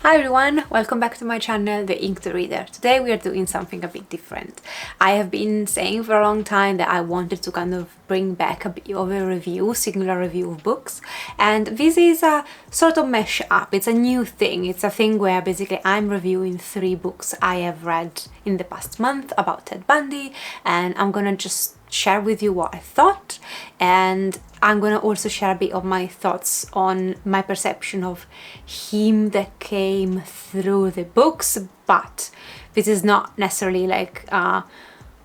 Hi everyone, welcome back to my channel, The Inked Reader. Today we are doing something a bit different. I have been saying for a long time that I wanted to kind of bring back a bit of a review, singular review of books, and this is a sort of mesh up. It's a new thing. It's a thing where basically I'm reviewing 3 books I have read in the past month about Ted Bundy, and I'm gonna just share with you what I thought, and I'm gonna also share a bit of my thoughts on my perception of him that came through the books. But this is not necessarily like a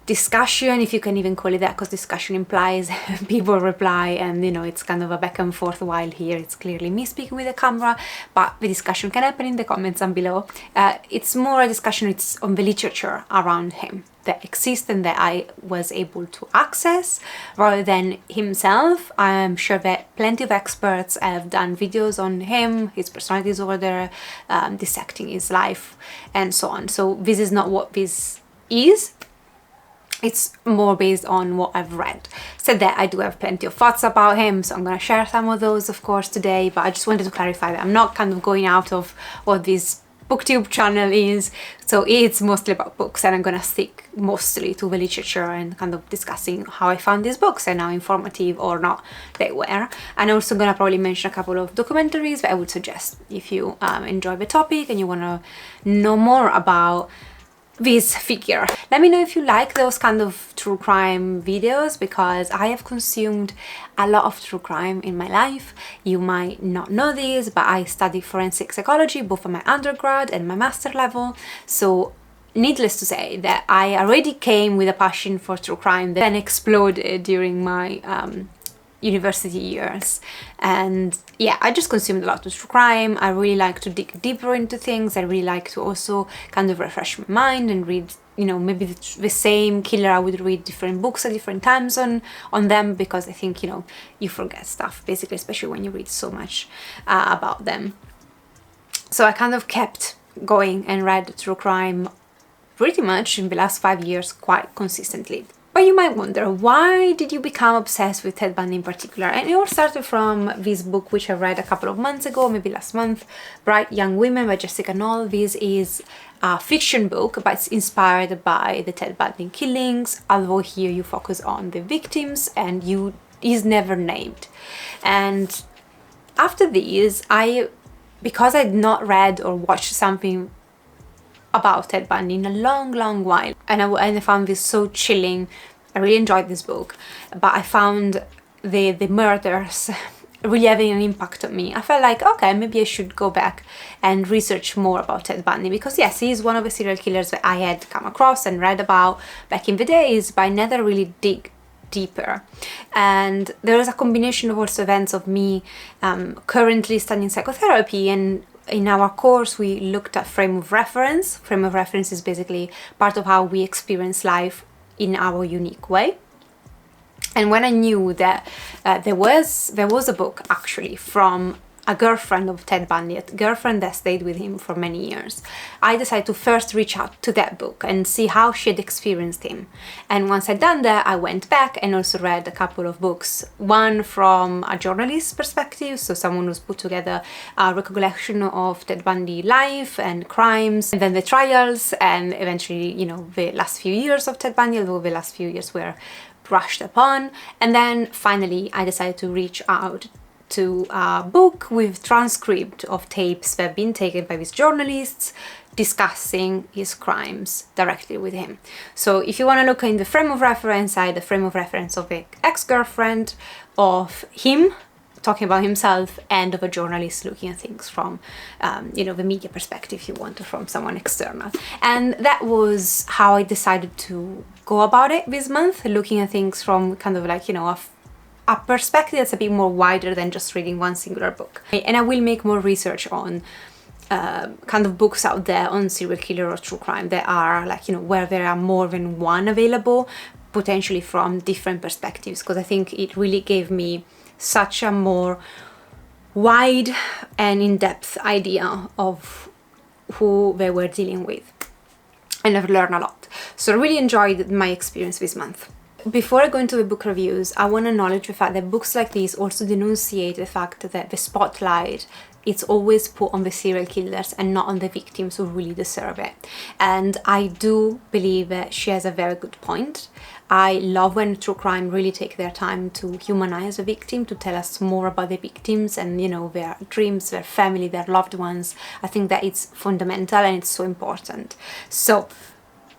discussion, if you can even call it that, because discussion implies people reply and it's kind of a back and forth, while here it's clearly me speaking with the camera, but the discussion can happen in the comments down below. It's more a discussion, it's on the literature around him that exists and that I was able to access rather than himself. I'm sure that plenty of experts have done videos on him, his personality disorder, dissecting his life and so on. So this is not what this is. It's more based on what I've read. So that I do have plenty of thoughts about him, so I'm going to share some of those of course today, but I just wanted to clarify that I'm not kind of going out of what this booktube channel is. So it's mostly about books, and I'm going to stick mostly to the literature and kind of discussing how I found these books and how informative or not they were. And I'm also going to probably mention a couple of documentaries that I would suggest if you enjoy the topic and you want to know more about this figure. Let me know if you like those kind of true crime videos, because I have consumed a lot of true crime in my life. You might not know this, but I studied forensic psychology both at my undergrad and my master level, so needless to say that I already came with a passion for true crime that then exploded during my university years. And yeah, I just consumed a lot of true crime. I really like to dig deeper into things. I really like to also kind of refresh my mind and read, maybe the same killer, I would read different books at different times on them, because I think you forget stuff basically, especially when you read so much about them. So I kind of kept going and read true crime pretty much in the last 5 years quite consistently. But you might wonder, why did you become obsessed with Ted Bundy in particular? And it all started from this book which I read a couple of months ago, maybe last month, Bright Young Women by Jessica Knoll. This is a fiction book, but it's inspired by the Ted Bundy killings, although here you focus on the victims and he's never named. And after these, because I'd not read or watched something about Ted Bundy in a long while, and I found this so chilling. I really enjoyed this book, but I found the murders really having an impact on me. I felt like, okay, maybe I should go back and research more about Ted Bundy, because yes, he's one of the serial killers that I had come across and read about back in the days, but I never really dig deeper. And there was a combination of also events of me currently studying psychotherapy, and in our course we looked at frame of reference. Frame of reference is basically part of how we experience life in our unique way. And when I knew that there was a book actually from a girlfriend of Ted Bundy, a girlfriend that stayed with him for many years, I decided to first reach out to that book and see how she had experienced him. And once I'd done that, I went back and also read a couple of books. One from a journalist's perspective, so someone who's put together a recollection of Ted Bundy life and crimes, and then the trials, and eventually, the last few years of Ted Bundy, although the last few years were brushed upon. And then finally, I decided to reach out to a book with transcript of tapes that have been taken by these journalists discussing his crimes directly with him. So if you want to look in the frame of reference, I had the frame of reference of the ex-girlfriend, of him talking about himself, and of a journalist looking at things from the media perspective, if you want, or from someone external. And that was how I decided to go about it this month, looking at things from kind of like a perspective that's a bit more wider than just reading one singular book. And I will make more research on kind of books out there on serial killer or true crime that are like, where there are more than one available, potentially from different perspectives, because I think it really gave me such a more wide and in-depth idea of who they were dealing with. And I've learned a lot. So I really enjoyed my experience this month. Before I go into the book reviews, I want to acknowledge the fact that books like these also denunciate the fact that the spotlight it's always put on the serial killers and not on the victims who really deserve it. And I do believe that she has a very good point. I love when true crime really take their time to humanize a victim, to tell us more about the victims and, you know, their dreams, their family, their loved ones. I think that it's fundamental and it's so important. So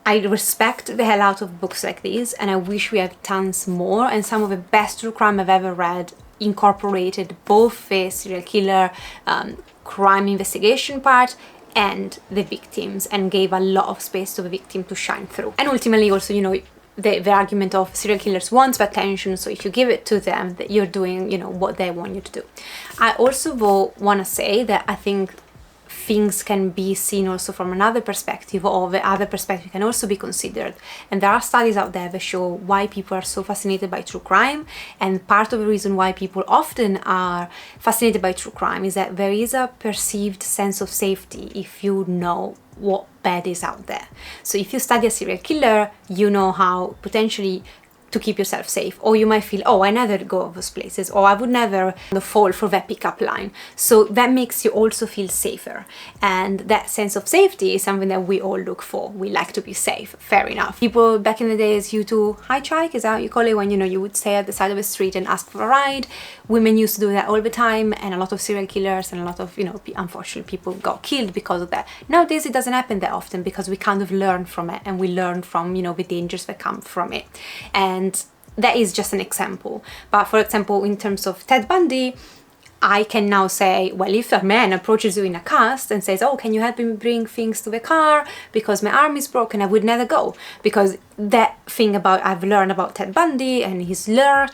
I respect the hell out of books like these, and I wish we had tons more. And some of the best true crime I've ever read incorporated both the serial killer crime investigation part and the victims, and gave a lot of space to the victim to shine through. And ultimately also, you know, the argument of serial killers want attention, so if you give it to them, that you're doing, you know, what they want you to do. I also want to say that I think things can be seen also from another perspective, or the other perspective can also be considered. And there are studies out there that show why people are so fascinated by true crime. And part of the reason why people often are fascinated by true crime is that there is a perceived sense of safety if you know what bad is out there. So if you study a serial killer, you know how potentially to keep yourself safe, or you might feel, oh, I never go to those places, or I would never fall for that pickup line. So that makes you also feel safer, and that sense of safety is something that we all look for. We like to be safe, fair enough. People back in the days used to hitchhike, is that how you call it, when, you know, you would stay at the side of the street and ask for a ride. Women used to do that all the time, and a lot of serial killers and a lot of, you know, unfortunately people got killed because of that. Nowadays it doesn't happen that often because we kind of learn from it, and we learn from, you know, the dangers that come from it. And that is just an example. But for example, in terms of Ted Bundy, I can now say, well, if a man approaches you in a cast and says, oh, can you help me bring things to the car because my arm is broken, I would never go. Because that thing I've learned about Ted Bundy and his lure,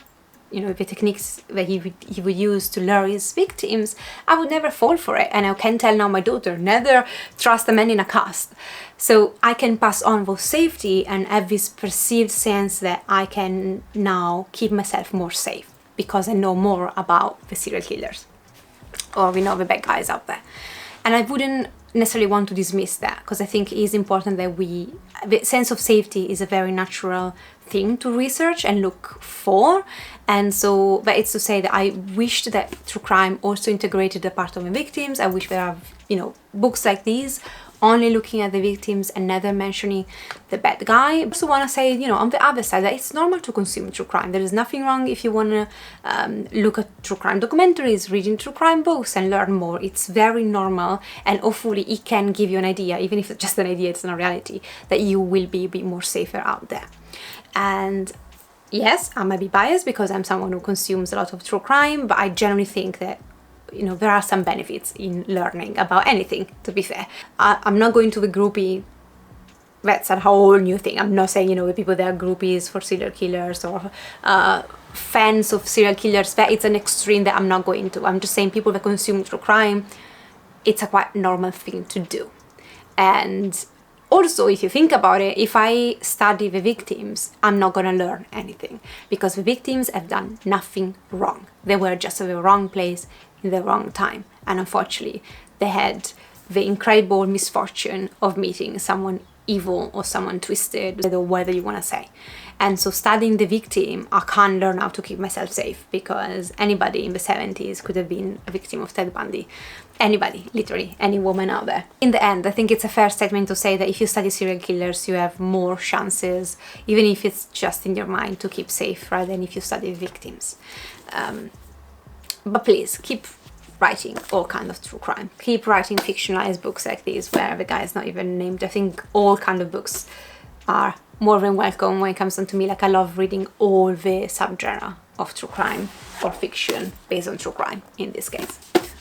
you know, the techniques that he would use to lure his victims, I would never fall for it. And I can tell now my daughter, never trust a man in a cast. So I can pass on those safety and have this perceived sense that I can now keep myself more safe because I know more about the serial killers, or we know the bad guys out there. And I wouldn't necessarily want to dismiss that, because I think it is important that the sense of safety is a very natural thing to research and look for. And so that is to say that I wished that true crime also integrated the part of the victims. I wish there are, you know, books like these only looking at the victims and never mentioning the bad guy. I also want to say, you know, on the other side, that it's normal to consume true crime. There is nothing wrong if you want to look at true crime documentaries, reading true crime books and learn more. It's very normal, and hopefully it can give you an idea, even if it's just an idea, it's not reality, that you will be a bit more safer out there. And yes, I might be biased because I'm someone who consumes a lot of true crime, but I generally think that, you know, there are some benefits in learning about anything, to be fair. I'm not going to the groupie, that's a whole new thing. I'm not saying, you know, the people that are groupies for serial killers or fans of serial killers, that it's an extreme that I'm not going to. I'm just saying people that consume true crime, it's a quite normal thing to do. And also, if you think about it, if I study the victims, I'm not gonna learn anything, because the victims have done nothing wrong. They were just at the wrong place in the wrong time, and unfortunately they had the incredible misfortune of meeting someone evil or someone twisted, or whatever you want to say. And so studying the victim, I can't learn how to keep myself safe, because anybody in the 70s could have been a victim of Ted Bundy. Anybody, literally any woman out there. In the end, I think it's a fair statement to say that if you study serial killers, you have more chances, even if it's just in your mind, to keep safe rather than if you study victims. But please keep writing all kinds of true crime. Keep writing fictionalized books like these where the guy is not even named. I think all kinds of books are more than welcome when it comes to me. Like, I love reading all the subgenre of true crime or fiction based on true crime in this case.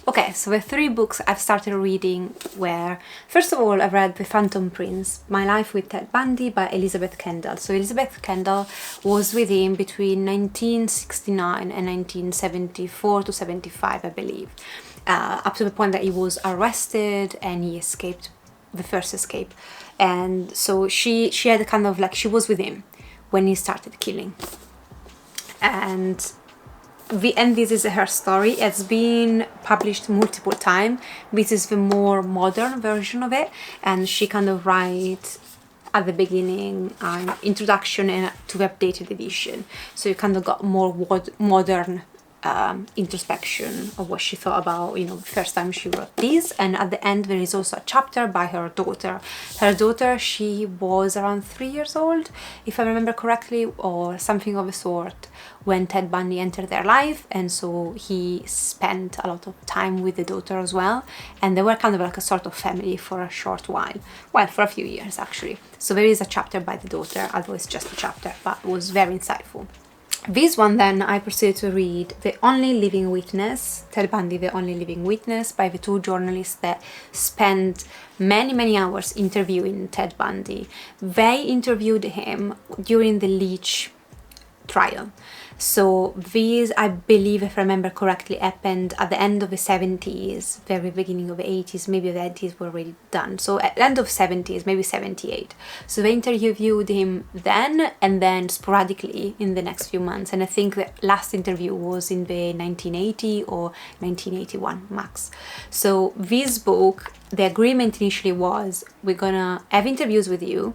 Okay, so the 3 books I've started reading were, first of all, I've read The Phantom Prince, My Life with Ted Bundy by Elizabeth Kendall. So Elizabeth Kendall was with him between 1969 and 1974 to 75, I believe, up to the point that he was arrested and he escaped, the first escape. And so she had a kind of like, she was with him when he started killing. And this is her story. It's been published multiple times. This is the more modern version of it, and she kind of writes at the beginning an introduction and to the updated edition. So you kind of got more modern introspection of what she thought about, you know, the first time she wrote these. And at the end there is also a chapter by her daughter. Her daughter, she was around 3 years old, if I remember correctly, or something of a sort, when Ted Bundy entered their life, and so he spent a lot of time with the daughter as well, and they were kind of like a sort of family for a short while, well, for a few years actually. So there is a chapter by the daughter, although it's just a chapter, but it was very insightful. This one then I proceeded to read The Only Living Witness, Ted Bundy, The Only Living Witness, by the two journalists that spent many hours interviewing Ted Bundy. They interviewed him during the Leach trial. So these, I believe, if I remember correctly, happened at the end of the 70s, very beginning of the 80s, maybe the 80s were already done. So at the end of 70s, maybe 78. So they interviewed him then, and then sporadically in the next few months. And I think the last interview was in the 1980 or 1981 max. So this book, the agreement initially was, we're gonna have interviews with you,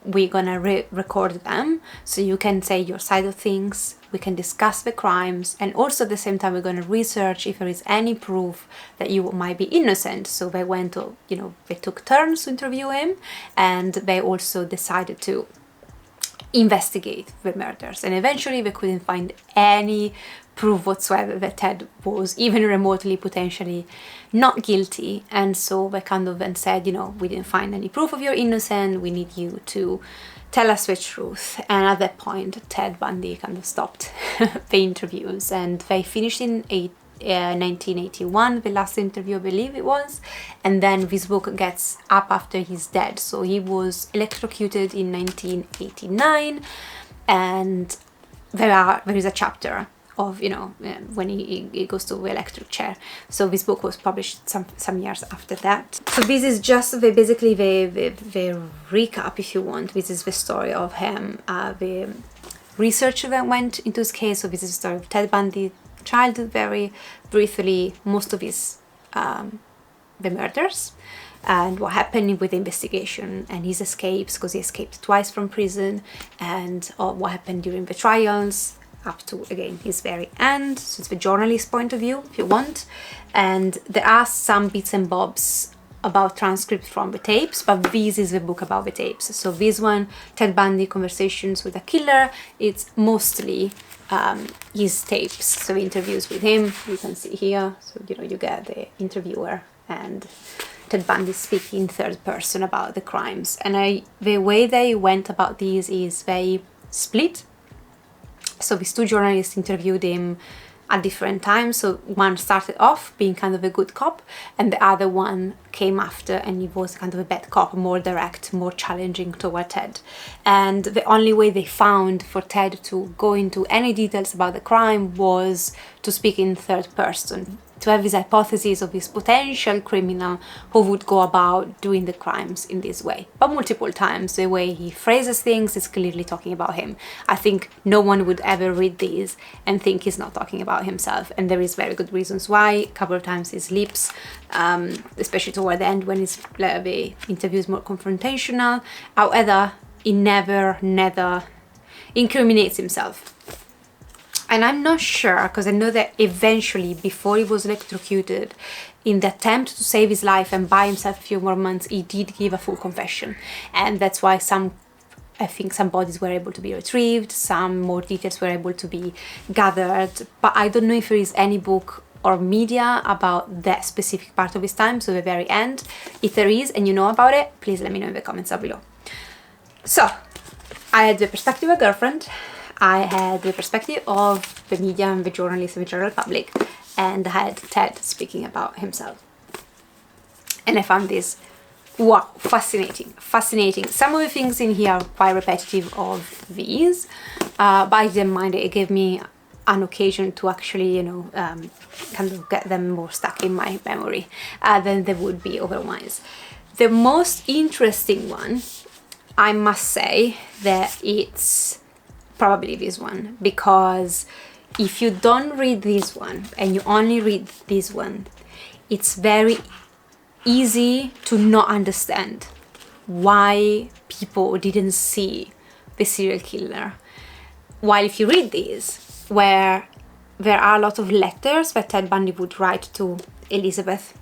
we're gonna record them so you can say your side of things, we can discuss the crimes, and also at the same time we're gonna research if there is any proof that you might be innocent. So they went to, you know, they took turns to interview him, and they also decided to investigate the murders, and eventually they couldn't find any proof whatsoever that Ted was even remotely potentially not guilty. And so they kind of then said, you know, we didn't find any proof of your innocence, we need you to tell us the truth. And at that point Ted Bundy kind of stopped the interviews, and they finished in 1981, the last interview I believe it was, and then this book gets up after he's dead. So he was electrocuted in 1989, and there is a chapter of, you know, when he goes to the electric chair. So this book was published some years after that. So this is just basically the recap, if you want. This is the story of him, the research that went into his case. So this is the story of Ted Bundy childhood, very briefly, most of his the murders, and what happened with the investigation and his escapes, because he escaped twice from prison, and what happened during the trials up to, again, his very end. So it's the journalist point of view, if you want. And there are some bits and bobs about transcripts from the tapes, but this is the book about the tapes. So this one, Ted Bundy Conversations with a Killer, it's mostly his tapes, so interviews with him, you can see here. So, you know, you get the interviewer and Ted Bundy speaking in third person about the crimes. And the way they went about these is they split. So these two journalists interviewed him at different times. So one started off being kind of a good cop, and the other one came after, and he was kind of a bad cop, more direct, more challenging toward Ted. And the only way they found for Ted to go into any details about the crime was to speak in third person, to have this hypothesis of this potential criminal who would go about doing the crimes in this way. But multiple times, the way he phrases things is clearly talking about him. I think no one would ever read these and think he's not talking about himself, and there is very good reasons why. A couple of times his lips, especially toward the end when the interview is more confrontational. However, he never incriminates himself. And I'm not sure, because I know that eventually, before he was electrocuted, in the attempt to save his life and buy himself a few more months, he did give a full confession. And that's why I think some bodies were able to be retrieved, some more details were able to be gathered. But I don't know if there is any book or media about that specific part of his time, so the very end. If there is, and you know about it, please let me know in the comments down below. So, I had the perspective of a girlfriend, I had the perspective of the media and the journalists and the general public, and I had Ted speaking about himself. And I found this, wow, fascinating. Some of the things in here are quite repetitive of these, but I didn't mind it. It gave me an occasion to actually, you know, kind of get them more stuck in my memory than they would be otherwise. The most interesting one, I must say, that it's probably this one, because if you don't read this one and you only read this one, it's very easy to not understand why people didn't see the serial killer. While if you read these, where there are a lot of letters that Ted Bundy would write to Elizabeth.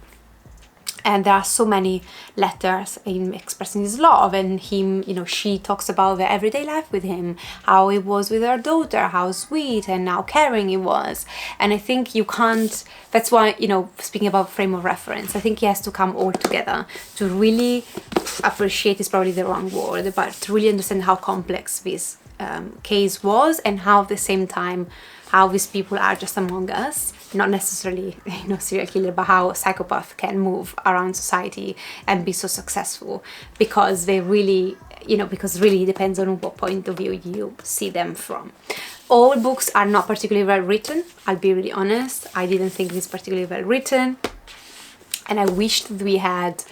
And there are so many letters him expressing his love, and him, you know, she talks about their everyday life with him, how it was with her daughter, how sweet and how caring he was. And I think you can't, that's why, you know, speaking about frame of reference, I think he has to come all together to really appreciate, is probably the wrong word, but to really understand how complex this case was, and how at the same time how these people are just among us, not necessarily, you know, serial killer, but how a psychopath can move around society and be so successful, because they really, you know, because really depends on what point of view you see them from. All books are not particularly well written, I'll be really honest. I didn't think it's particularly well written, and I wished we had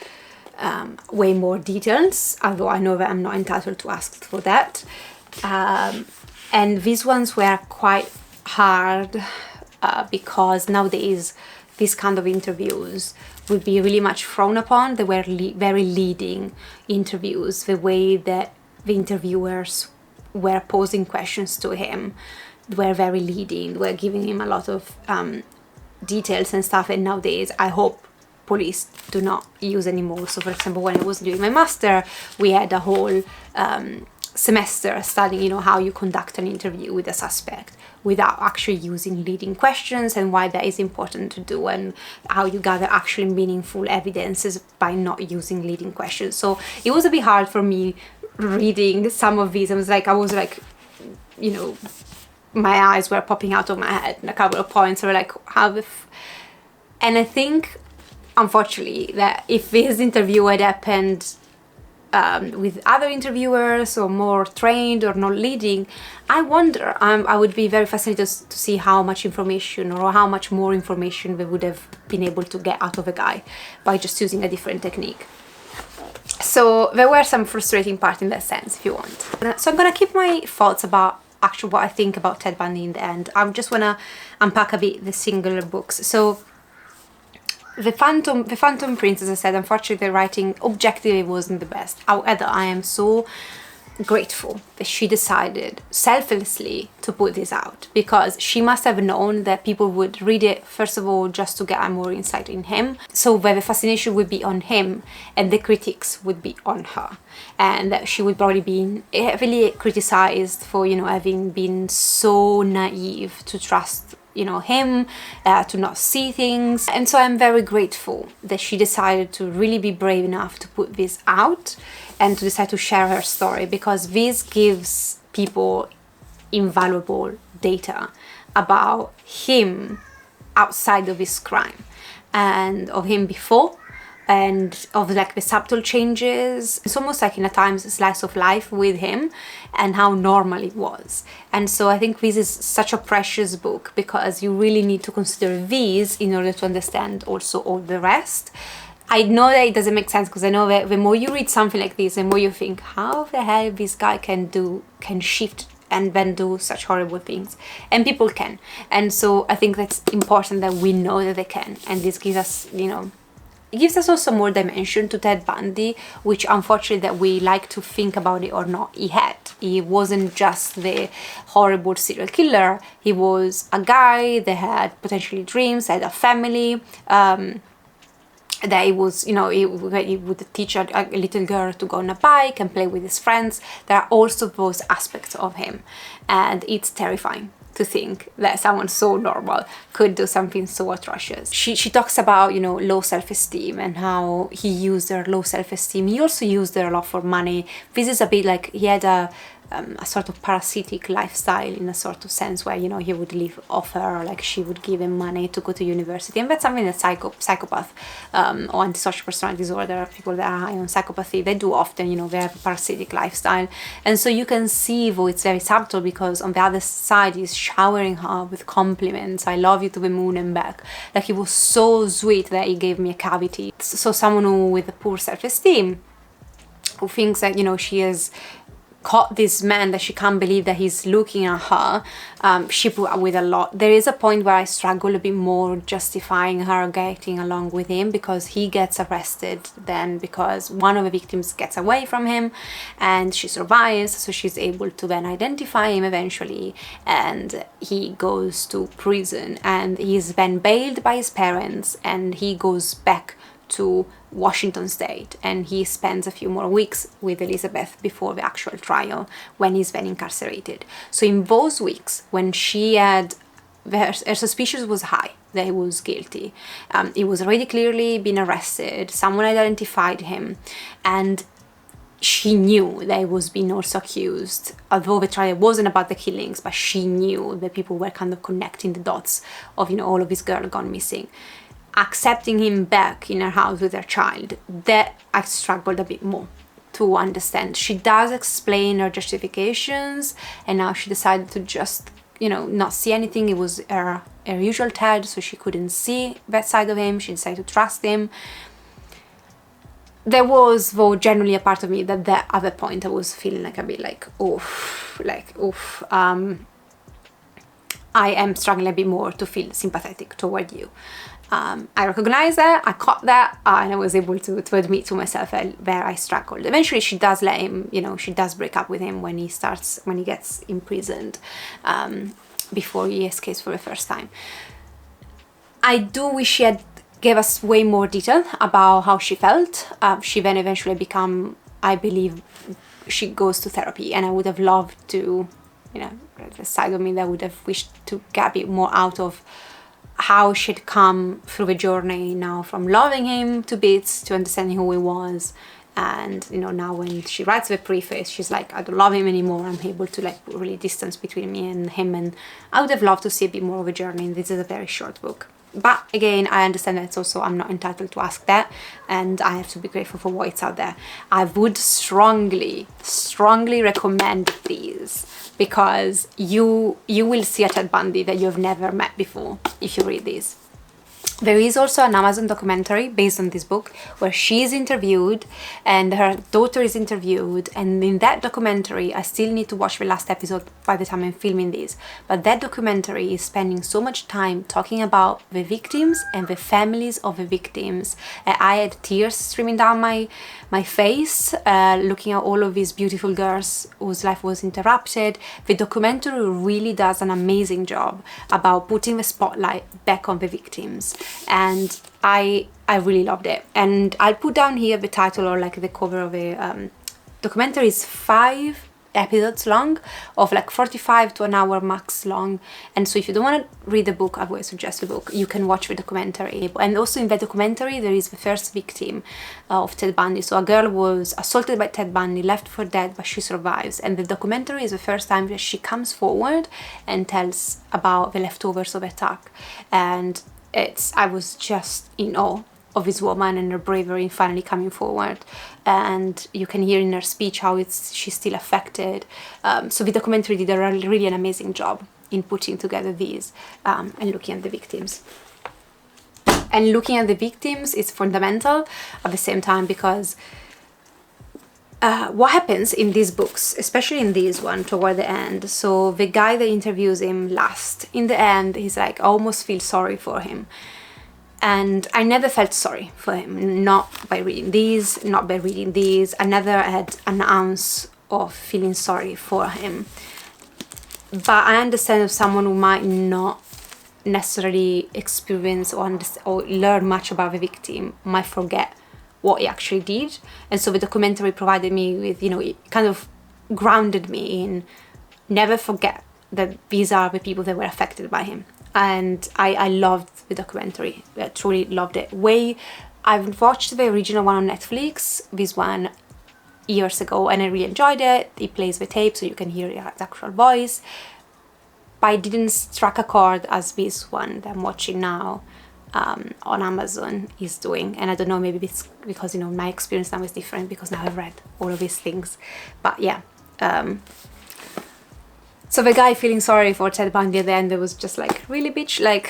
way more details, although I know that I'm not entitled to ask for that. And these ones were quite hard because nowadays these kind of interviews would be really much frowned upon. They were very leading interviews. The way that the interviewers were posing questions to him were very leading, were giving him a lot of details and stuff, and nowadays I hope police do not use anymore. So for example, when I was doing my master, we had a whole semester studying, you know, how you conduct an interview with a suspect without actually using leading questions, and why that is important to do, and how you gather actually meaningful evidences by not using leading questions. So it was a bit hard for me reading some of these. I was like, you know, my eyes were popping out of my head, and a couple of points were like, and I think, unfortunately, that if this interview had happened with other interviewers, or more trained or not leading, I wonder, I would be very fascinated to see how much information, or how much more information they would have been able to get out of a guy by just using a different technique. So there were some frustrating parts in that sense, if you want. So I'm gonna keep my thoughts about actually what I think about Ted Bundy in the end. I just wanna unpack a bit the singular books. So The Phantom Prince, as I said, unfortunately the writing objectively wasn't the best. However, I am so grateful that she decided selflessly to put this out, because she must have known that people would read it, first of all, just to get more insight in him, so where the fascination would be on him and the critics would be on her, and that she would probably be heavily criticized for, you know, having been so naive to trust, you know, him, to not see things. And so I'm very grateful that she decided to really be brave enough to put this out and to decide to share her story, because this gives people invaluable data about him outside of his crime, and of him before, and of like the subtle changes. It's almost like in a times slice of life with him, and how normal it was. And so I think this is such a precious book, because you really need to consider these in order to understand also all the rest. I know that it doesn't make sense, because I know that the more you read something like this, the more you think, how the hell this guy can shift and then do such horrible things. And people can. And so I think that's important that we know that they can. And this gives us, you know, it gives us also more dimension to Ted Bundy, which unfortunately, that we like to think about it or not, he had. He wasn't just the horrible serial killer. He was a guy that had potentially dreams, had a family, that he was, you know, he would teach a little girl to go on a bike and play with his friends. There are also those aspects of him, and it's terrifying to think that someone so normal could do something so atrocious. She talks about, you know, low self-esteem, and how he used her low self-esteem. He also used her a lot for money. This is a bit like he had a sort of parasitic lifestyle, in a sort of sense, where, you know, he would live off her, or like she would give him money to go to university. And that's something that psychopath or antisocial personality disorder, people that are high on psychopathy, they do often, you know, they have a parasitic lifestyle. And so you can see, though it's very subtle, because on the other side he's showering her with compliments. I love you to the moon and back. Like, he was so sweet that he gave me a cavity. So someone who with a poor self-esteem, who thinks that, you know, she is caught this man that she can't believe that he's looking at her, she put up with a lot. There is a point where I struggle a bit more justifying her getting along with him, because he gets arrested then because one of the victims gets away from him and she survives, so she's able to then identify him eventually, and he goes to prison and he's then bailed by his parents, and he goes back to Washington State, and he spends a few more weeks with Elizabeth before the actual trial, when he's then incarcerated. So in those weeks, when she had her suspicion was high that he was guilty, he was already clearly been arrested, someone identified him, and she knew that he was being also accused, although the trial wasn't about the killings, but she knew that people were kind of connecting the dots of, you know, all of his girls gone missing. Accepting him back in her house with her child, that I struggled a bit more to understand. She does explain her justifications, and now she decided to just, you know, not see anything. It was her usual Ted, so she couldn't see that side of him. She decided to trust him. There was, though, generally a part of me that at that point I was feeling like a bit like, oof, I am struggling a bit more to feel sympathetic toward you. I recognize that, I caught that, and I was able to admit to myself where I struggled. Eventually she does let him, you know, she does break up with him when he gets imprisoned, before he escapes for the first time. I do wish she had gave us way more detail about how she felt. She then eventually I believe she goes to therapy, and I would have loved to, you know, the side of me that would have wished to get a bit more out of how she'd come through the journey now, from loving him to bits to understanding who he was. And, you know, now when she writes the preface, she's like, I don't love him anymore, I'm able to like really distance between me and him. And I would have loved to see a bit more of a journey. This is a very short book, but again, I understand that it's also, I'm not entitled to ask that, and I have to be grateful for what's out there. I would strongly recommend these, because you will see a Ted Bundy that you've never met before if you read these. There is also an Amazon documentary based on this book where she is interviewed and her daughter is interviewed, and in that documentary, I still need to watch the last episode by the time I'm filming this, but that documentary is spending so much time talking about the victims and the families of the victims. I had tears streaming down my face looking at all of these beautiful girls whose life was interrupted. The documentary really does an amazing job about putting the spotlight back on the victims, and I really loved it. And I'll put down here the title, or like the cover of the documentary. Is 5 episodes long, of like 45 to an hour max long, and so if you don't want to read the book, I would suggest the book. You can watch the documentary. And also in the documentary there is the first victim of Ted Bundy. So a girl was assaulted by Ted Bundy, left for dead, but she survives, and the documentary is the first time that she comes forward and tells about the leftovers of the attack. And I was just in awe of this woman and her bravery in finally coming forward, and you can hear in her speech how she's still affected. So the documentary did really an amazing job in putting together these and looking at the victims. And looking at the victims is fundamental at the same time, because what happens in these books, especially in this one toward the end, so the guy that interviews him last, in the end, he's like, I almost feel sorry for him. And I never felt sorry for him, not by reading these, not by reading these. I never had an ounce of feeling sorry for him. But I understand if someone who might not necessarily experience or learn much about the victim might forget what he actually did. And so the documentary provided me with, you know, it kind of grounded me in never forget that these are the people that were affected by him. And I loved the documentary. I truly loved it. I've watched the original one on Netflix, this one years ago, and I really enjoyed it. He plays the tape so you can hear his actual voice, but I didn't strike a chord as this one that I'm watching now on Amazon is doing. And I don't know, maybe it's because, you know, my experience now is different because now I've read all of these things. But yeah, so the guy feeling sorry for Ted Bundy at the end, it was just like, really, bitch? Like,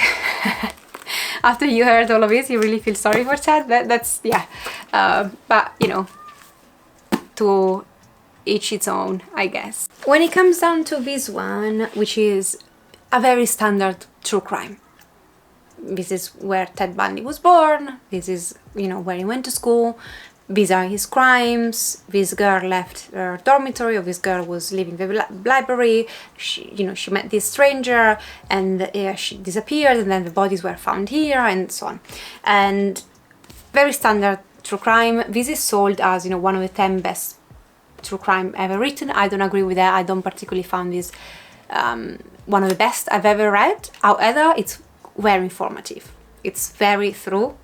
after you heard all of this, you really feel sorry for Ted? That's, yeah. But, you know, to each its own, I guess. When it comes down to this one, which is a very standard true crime, this is where Ted Bundy was born, this is, you know, where he went to school, these are his crimes, this girl left her dormitory, or this girl was leaving the library, she met this stranger, and she disappeared, and then the bodies were found here, and so on. And very standard true crime. This is sold as, you know, one of the 10 best true crime ever written. I don't agree with that. I don't particularly find this one of the best I've ever read. However, it's very informative. It's very thorough,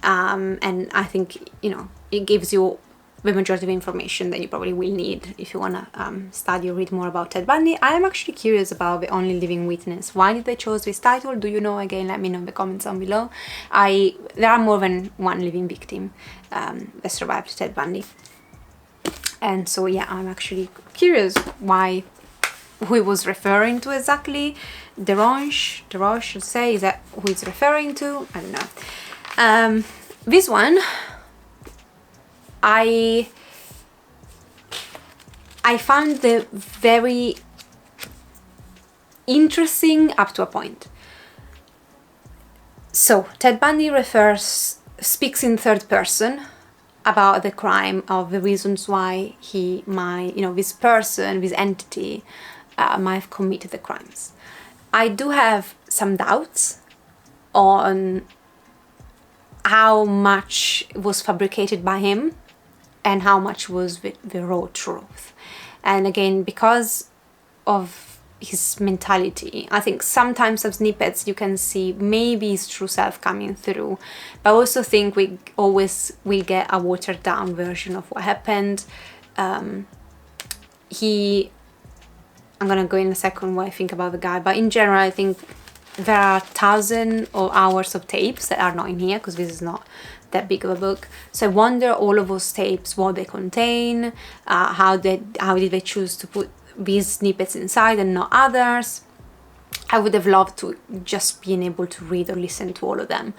and I think, you know, it gives you the majority of information that you probably will need if you want to study or read more about Ted Bundy. I am actually curious about The Only Living Witness. Why did they choose this title? Do you know? Again, let me know in the comments down below. There are more than one living victim that survived Ted Bundy. And so, yeah, I'm actually curious who he was referring to exactly. DeRoche should say, is that who he's referring to? I don't know. This one, I found the very interesting up to a point. So Ted Bundy speaks in third person about the crime, of the reasons why he might, you know, this person, this entity might have committed the crimes. I do have some doubts on how much was fabricated by him and how much was the raw truth. And again, because of his mentality, I think sometimes some snippets you can see maybe his true self coming through, but I also think we always will get a watered down version of what happened. I'm gonna go in a second what I think about the guy, but in general I think there are thousands of hours of tapes that are not in here because this is not that big of a book. So I wonder all of those tapes, what they contain, how did they choose to put these snippets inside and not others. I would have loved to just being able to read or listen to all of them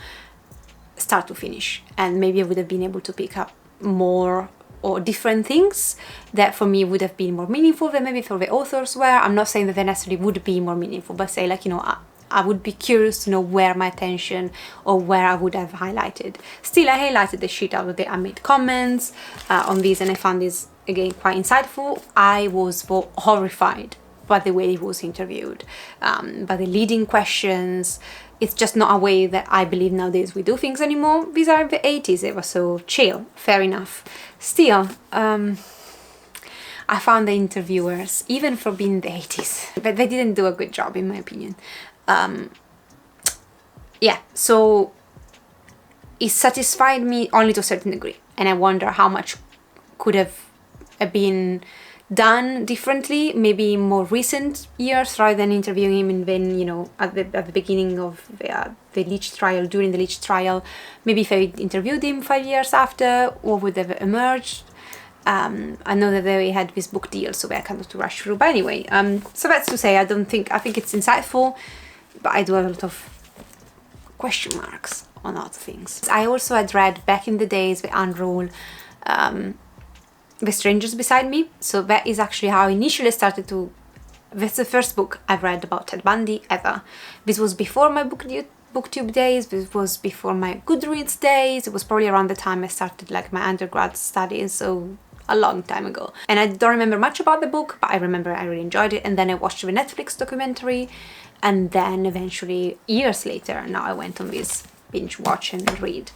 start to finish, and maybe I would have been able to pick up more or different things that for me would have been more meaningful than maybe for the authors were. I'm not saying that they necessarily would be more meaningful, but say, like, you know, I would be curious to know where my attention or where I would have highlighted. Still, I highlighted the shit out of it. I made comments on these, and I found this, again, quite insightful. I was horrified by the way he was interviewed, by the leading questions. It's just not a way that I believe nowadays we do things anymore. These are the 80s, it was so chill, fair enough. Still, I found the interviewers, even for being the 80s, but they didn't do a good job in my opinion. Yeah, so it satisfied me only to a certain degree, and I wonder how much could have been done differently, maybe in more recent years, rather than interviewing him and then, you know, at the beginning of the Leach trial, during the Leach trial. Maybe if I interviewed him 5 years after, what would have emerged? I know that they had this book deal, so I kind of to rush through. But anyway, so that's to say, I think it's insightful, but I do have a lot of question marks on other things. I also had read back in the days the Unrule, The Strangers Beside Me. So that is actually how I initially started to... That's the first book I've read about Ted Bundy ever. This was before my booktube days, this was before my Goodreads days. It was probably around the time I started like my undergrad studies, so a long time ago. And I don't remember much about the book, but I remember I really enjoyed it. And then I watched the Netflix documentary, and then eventually years later, now I went on this binge watch and read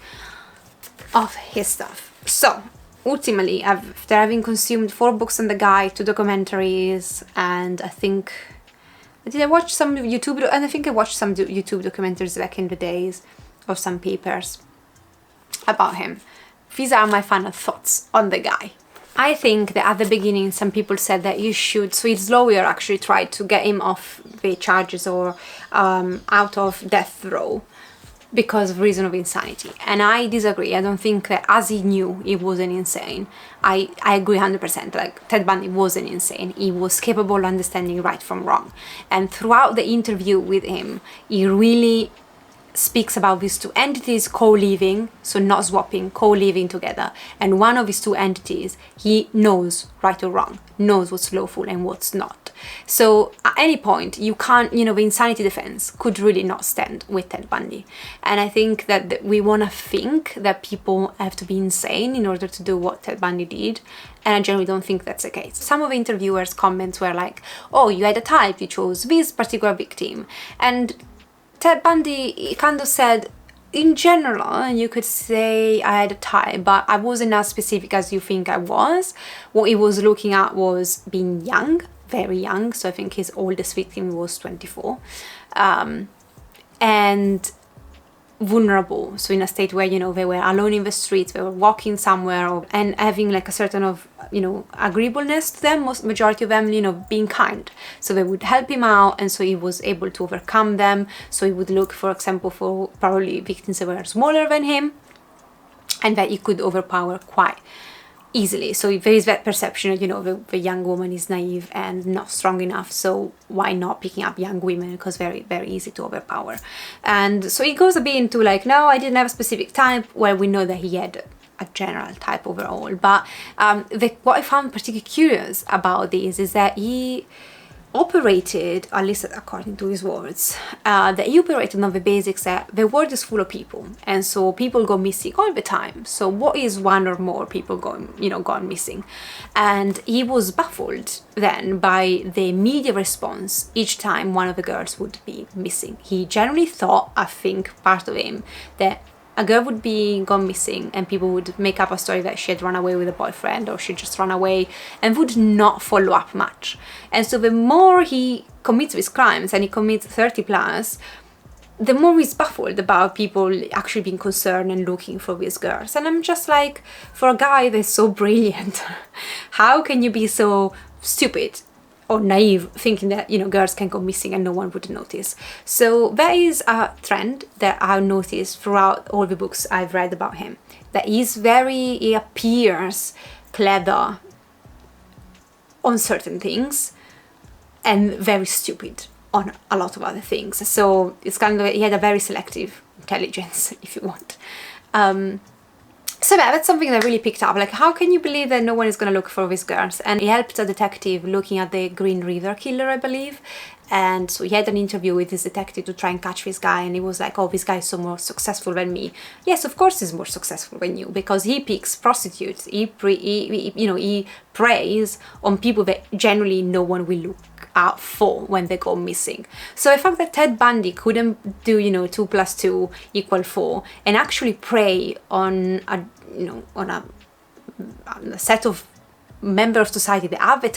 of his stuff. So ultimately, after having consumed 4 books on the guy, 2 documentaries, and I think I watched some YouTube, and I think I watched some YouTube documentaries back in the days, or some papers about him. These are my final thoughts on the guy. I think that at the beginning some people said that you should, so his lawyer actually tried to get him off the charges or out of death row because of reason of insanity, and I disagree. I don't think that, as he knew he wasn't insane. I agree 100%, like Ted Bundy wasn't insane. He was capable of understanding right from wrong, and throughout the interview with him he really speaks about these two entities co-living, so not swapping, co-living together. And one of these two entities, he knows right or wrong, knows what's lawful and what's not. So at any point, you can't, you know, the insanity defense could really not stand with Ted Bundy. And I think that we want to think that people have to be insane in order to do what Ted Bundy did. And I generally don't think that's the case. Some of the interviewers' comments were like, oh, you had a type, you chose this particular victim. And Ted Bundy kind of said, in general, you could say I had a type, but I wasn't as specific as you think I was. What he was looking at was being young, very young. So I think his oldest victim was 24. And vulnerable, so in a state where, you know, they were alone in the streets, they were walking somewhere, and having like a certain of, you know, agreeableness to them, majority of them, you know, being kind. So they would help him out, and so he was able to overcome them. So he would look, for example, for probably victims that were smaller than him and that he could overpower quite easily. So there is that perception that, you know, the young woman is naive and not strong enough, so why not picking up young women, because very, very easy to overpower. And so it goes a bit into like, no, I didn't have a specific type, where we know that he had a general type overall. But what I found particularly curious about this is that he operated, at least according to his words, that he operated on the basics that the world is full of people, and so people go missing all the time. So what is one or more people gone missing? And he was baffled then by the media response each time one of the girls would be missing. He generally thought, I think part of him, that a girl would be gone missing and people would make up a story that she had run away with a boyfriend, or she just run away, and would not follow up much. And so the more he commits these crimes, and he commits 30 plus, the more he's baffled about people actually being concerned and looking for these girls. And I'm just like, for a guy that's so brilliant, how can you be so stupid or naive, thinking that, you know, girls can go missing and no one would notice? So that is a trend that I've noticed throughout all the books I've read about him, that he appears clever on certain things and very stupid on a lot of other things. So it's kind of, he had a very selective intelligence, if you want. So that's something that really picked up. Like, how can you believe that no one is going to look for these girls? And he helped a detective looking at the Green River killer, I believe. And so he had an interview with this detective to try and catch this guy. And he was like, oh, this guy is so more successful than me. Yes, of course he's more successful than you, because he picks prostitutes. He preys on people that generally no one will look out for when they go missing. So the fact that Ted Bundy couldn't do, 2 + 2 = 4, and actually prey on a set of members of society that at the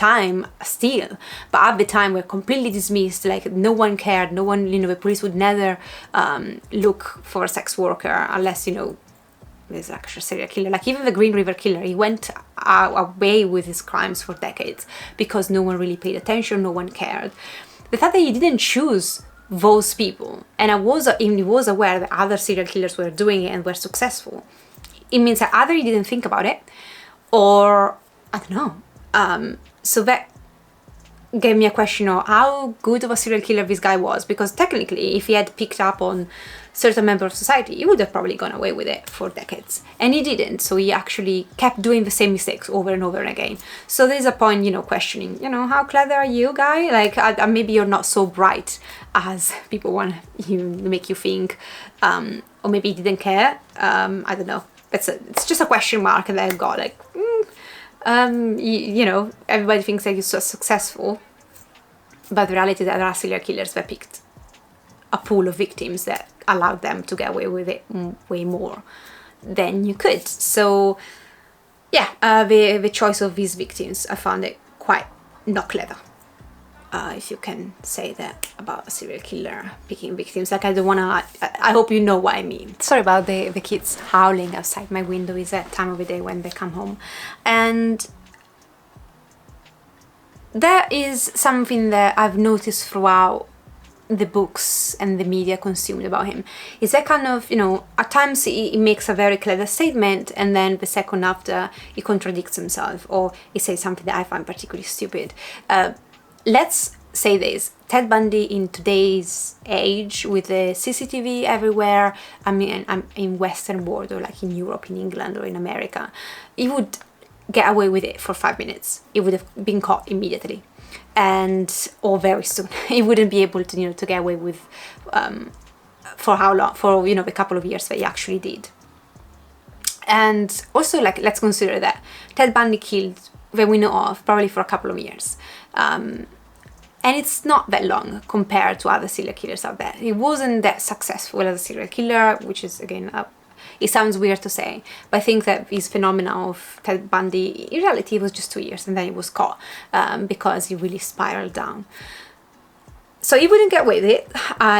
time were completely dismissed, like no one cared, no one, the police would never look for a sex worker unless, there's actually a serial killer. Like even the Green River killer, he went away with his crimes for decades because no one really paid attention, no one cared. The fact that he didn't choose those people, and he was aware that other serial killers were doing it and were successful, it means that either he didn't think about it, or I don't know. So that gave me a question of how good of a serial killer this guy was, because technically if he had picked up on certain members of society, he would have probably gone away with it for decades, and he didn't. So he actually kept doing the same mistakes over and over again. So there's a point, questioning, how clever are you, guy? Like maybe you're not so bright as people want to make you think, or maybe he didn't care. I don't know. It's just a question mark, and then I've got like, everybody thinks that you're so successful, but the reality is that there are serial killers that picked a pool of victims that allowed them to get away with it way more than you could. So yeah, the choice of these victims, I found it quite not clever. If you can say that about a serial killer picking victims. Like, I don't want to, I hope you know what I mean. Sorry about the kids howling outside my window. It's that time of the day when they come home. And that is something that I've noticed throughout the books and the media consumed about him. Is that kind of, at times he makes a very clever statement, and then the second after he contradicts himself, or he says something that I find particularly stupid. Let's say this: Ted Bundy in today's age, with the CCTV everywhere, I mean, I'm in Western world, or like in Europe, in England, or in America, he would get away with it for 5 minutes. He would have been caught immediately, and or very soon. He wouldn't be able to, to get away with for how long, for the couple of years that he actually did. And also, like, let's consider that Ted Bundy killed, that we know of, probably for a couple of years. And it's not that long compared to other serial killers out there. He wasn't that successful as a serial killer, which is, again, it sounds weird to say, but I think that this phenomenon of Ted Bundy, in reality, it was just 2 years, and then he was caught because he really spiraled down. So he wouldn't get away with it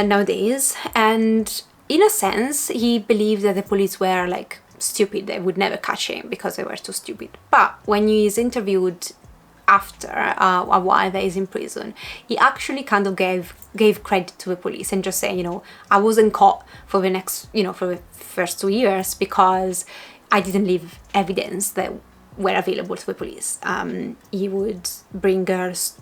nowadays, and in a sense, he believed that the police were like stupid. They would never catch him because they were too stupid. But when he is interviewed after a while that he's in prison, he actually kind of gave credit to the police and just saying, I wasn't caught for the next, for the first 2 years because I didn't leave evidence that were available to the police. He would bring girls,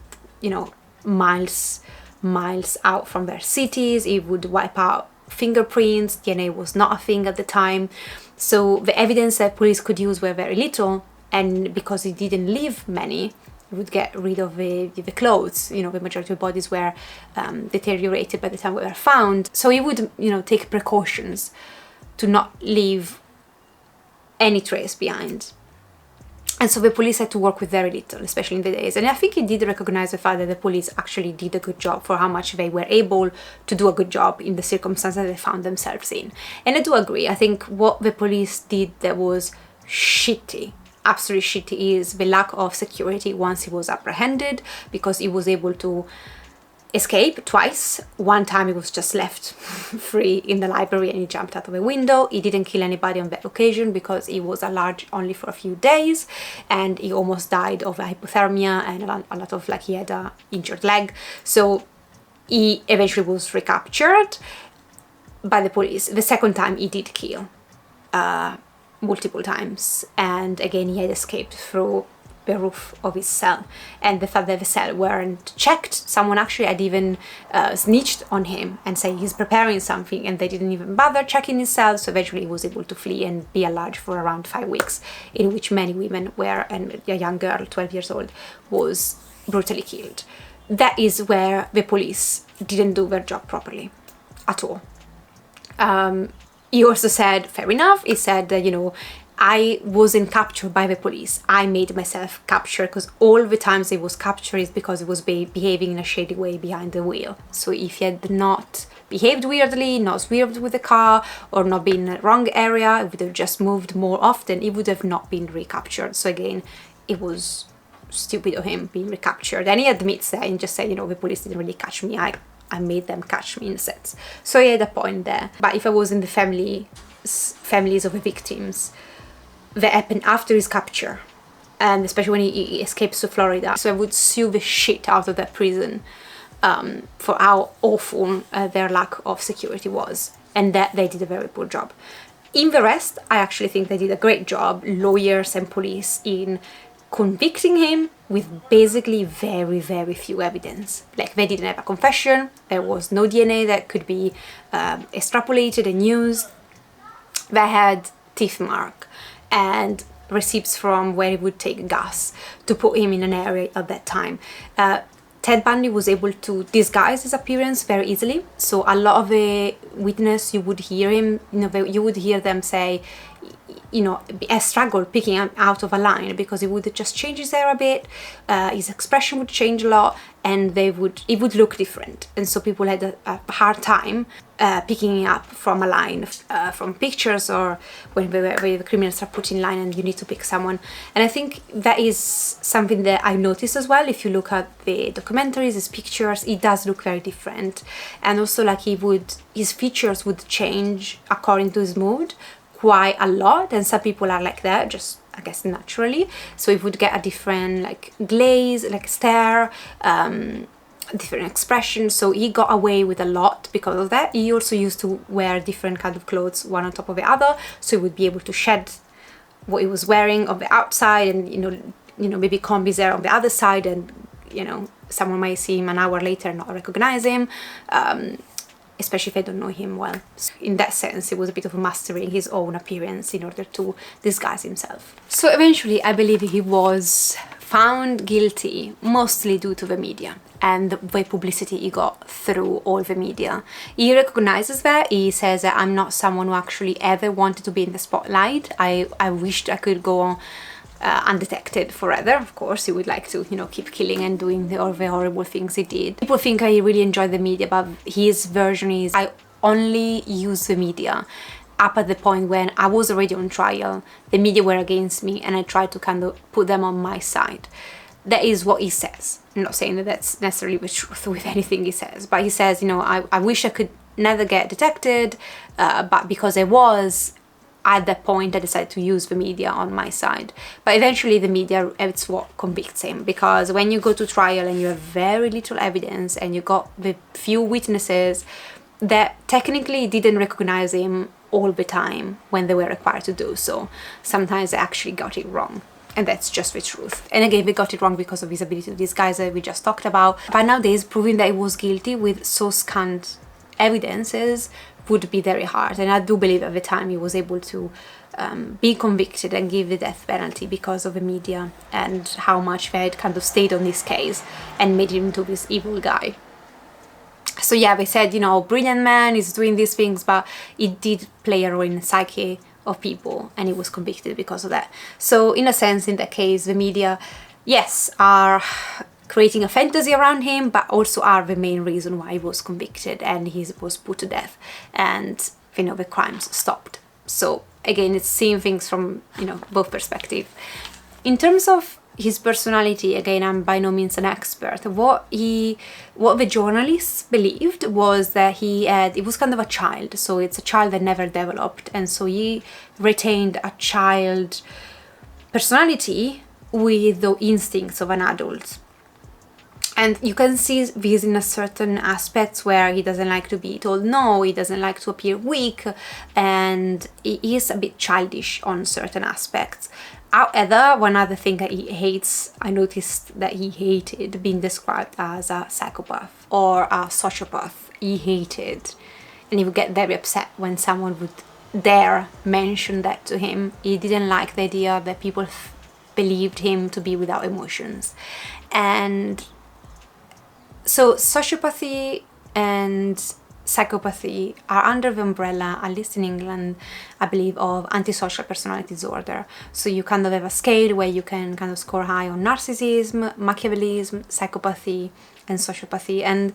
miles out from their cities. He would wipe out fingerprints. DNA was not a thing at the time, so the evidence that police could use were very little, and because he didn't leave many, he would get rid of the clothes. The majority of bodies were deteriorated by the time they were found, so he would take precautions to not leave any trace behind. And so the police had to work with very little, especially in the days. And I think he did recognize the fact that the police actually did a good job for how much they were able to do a good job in the circumstances they found themselves in. And I do agree. I think what the police did that was shitty, absolutely shitty, is the lack of security once he was apprehended, because he was able to escape twice. One time he was just left free in the library and he jumped out of a window. He didn't kill anybody on that occasion because he was at large only for a few days, and he almost died of hypothermia and a lot of, he had an injured leg. So he eventually was recaptured by the police. The second time he did kill multiple times, and again he had escaped through the roof of his cell. And the fact that the cell weren't checked, someone actually had even snitched on him and say he's preparing something, and they didn't even bother checking his cell. So eventually he was able to flee and be at large for around 5 weeks, in which many women were, and a young girl, 12 years old, was brutally killed. That is where the police didn't do their job properly at all. He also said, fair enough, he said that, I wasn't captured by the police. I made myself capture, because all the times he was captured is because he was behaving in a shady way behind the wheel. So if he had not behaved weirdly, not swerved with the car, or not been in the wrong area, he would have just moved more often, he would have not been recaptured. So again, it was stupid of him being recaptured. And he admits that and just said, the police didn't really catch me. I made them catch me, in a sense. So he had a point there. But if I was in the families of the victims that happened after his capture, and especially when he escapes to Florida, so I would sue the shit out of that prison for how awful their lack of security was, and that they did a very poor job. In the rest, I actually think they did a great job, lawyers and police, in convicting him with basically very, very few evidence. Like, they didn't have a confession, there was no DNA that could be extrapolated and used. They had teeth mark and receipts from where he would take gas to put him in an area at that time. Ted Bundy was able to disguise his appearance very easily. So a lot of the witness, you would hear him, you would hear them say, a struggle picking him out of a line, because he would just change his hair a bit, his expression would change a lot, and it would look different. And so people had a hard time picking him up from a line, from pictures, or when the criminals are put in line and you need to pick someone. And I think that is something that I noticed as well. If you look at the documentaries, his pictures, it does look very different. And also, his features would change according to his mood quite a lot, and some people are like that, just I guess naturally. So it would get a different glaze, stare, different expression. So he got away with a lot because of that. He also used to wear different kind of clothes, one on top of the other, so he would be able to shed what he was wearing on the outside, and maybe comb his hair on the other side, and you know, someone might see him an hour later and not recognize him, especially if I don't know him well. So in that sense, it was a bit of mastering his own appearance in order to disguise himself. So eventually, I believe he was found guilty, mostly due to the media and the publicity he got through all the media. He recognizes that. He says that I'm not someone who actually ever wanted to be in the spotlight. I wished I could go on undetected forever. Of course, he would like to, you know, keep killing and doing all the horrible things he did. People think I really enjoyed the media, but his version is I only use the media up at the point when I was already on trial, the media were against me, and I tried to kind of put them on my side. That is what he says. I'm not saying that that's necessarily the truth with anything he says, but he says, you know, I wish I could never get detected, but because I was, at that point I decided to use the media on my side. But eventually the media, it's what convicts him, because when you go to trial and you have very little evidence and you got the few witnesses that technically didn't recognize him all the time when they were required to do so, sometimes they actually got it wrong. And that's just the truth. And again, they got it wrong because of his ability to disguise that we just talked about. But nowadays, proving that he was guilty with so scant evidences would be very hard. And I do believe at the time he was able to be convicted and give the death penalty because of the media and how much they had kind of stayed on this case and made him into this evil guy. So yeah, they said, you know, brilliant man is doing these things, but it did play a role in the psyche of people, and he was convicted because of that. So in a sense, in that case, the media, yes, are creating a fantasy around him, but also are the main reason why he was convicted and he was put to death, and, you know, the crimes stopped. So again, it's seeing things from, you know, both perspectives. In terms of his personality, again, I'm by no means an expert. What the journalists believed was that he was kind of a child, so it's a child that never developed, and so he retained a child personality with the instincts of an adult. And you can see this in a certain aspects where he doesn't like to be told no, he doesn't like to appear weak, and he is a bit childish on certain aspects. However, one other thing that he hates, I noticed that he hated being described as a psychopath or a sociopath. He hated, and he would get very upset when someone would dare mention that to him. He didn't like the idea that people believed him to be without emotions. And so sociopathy and psychopathy are under the umbrella, at least in England, I believe, of antisocial personality disorder. So you kind of have a scale where you can kind of score high on narcissism, Machiavellism, psychopathy, and sociopathy. And